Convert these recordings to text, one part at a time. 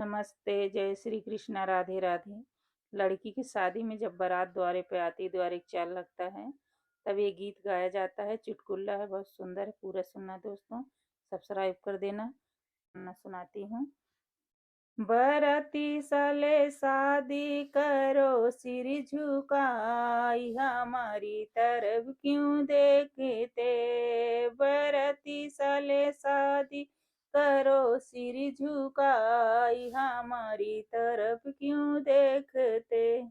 नमस्ते, जय श्री कृष्णा, राधे राधे। लड़की की शादी में जब बारात द्वारे पे आती, द्वारे एक चाल लगता है, तब ये गीत गाया जाता है। चुटकुला है, बहुत सुंदर है, पूरा सुनना दोस्तों। सब्सक्राइब कर देना। मैं सुनाती हूँ। बरती साले शादी करो, सिर झुकाई, हमारी तरफ क्यों देखते। बरती साले शादी करो, सिर झुकाई, हमारी तरफ क्यों देखते।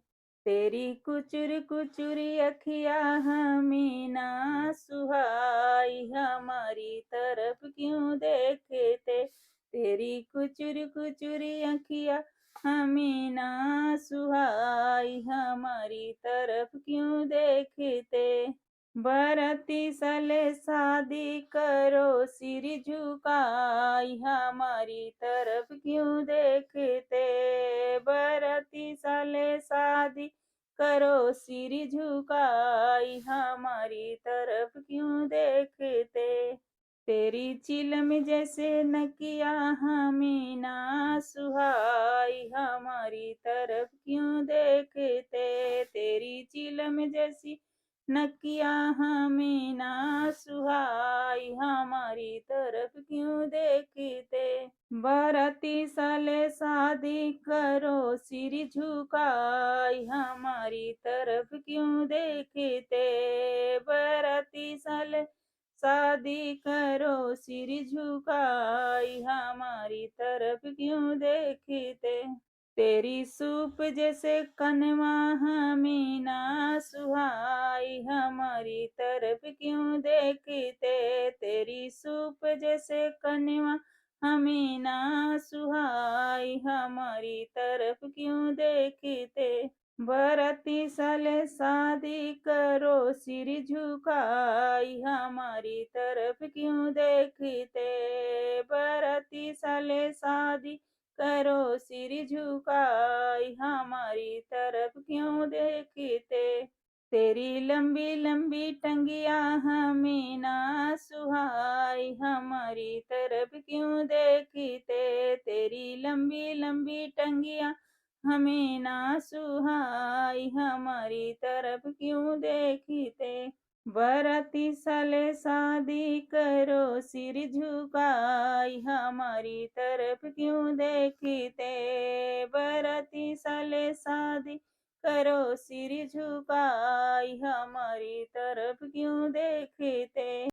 तेरी कुचुर कुचुरी अखिया हमें ना सुहाई, हमारी तरफ क्यों देखते। तेरी कुचुर कुचुरी अखिया हमें ना सुहाई, हमारी तरफ क्यों देखते। बरती साले शादी करो, सिर झुकाई, हमारी तरफ क्यों देखते। बरती साले शादी करो, सिर झुकाई, हमारी तरफ क्यों देखते। तेरी चिलम जैसे नकिया हमें ना सुहाई, हमारी तरफ क्यों देखते। तेरी चिलम जैसी नकिया हमें ना सुहाई, हमारी तरफ क्यों देखते। बाराती साले शादी करो, सिर झुकाई, हमारी तरफ क्यों देखते। बाराती साले शादी करो, सिर झुकाई, हमारी तरफ क्यों देखते। तेरी सूप जैसे कनवा हमें ना सुहाई, हमारी तरफ क्यों देखते। तेरी सूप जैसे कनवा हमें ना सुहाई, हमारी तरफ क्यों देखते। बरती साले शादी करो, सिर झुकाई, हमारी तरफ क्यों देखते। बरती साले शादी करो, सिर झुकाई, हमारी तरफ क्यों देखते। तेरी लंबी लंबी टंगिया हमें ना सुहाई, हमारी तरफ क्यों देखते। तेरी लंबी लंबी टंगिया हमें ना सुहाई, हमारी तरफ क्यों देखते। बरती साले शादी करो, सिर झुकाई, हमारी तरफ क्यों देखते। बरती साले शादी करो, सिर झुकाई, हमारी तरफ क्यों देखते।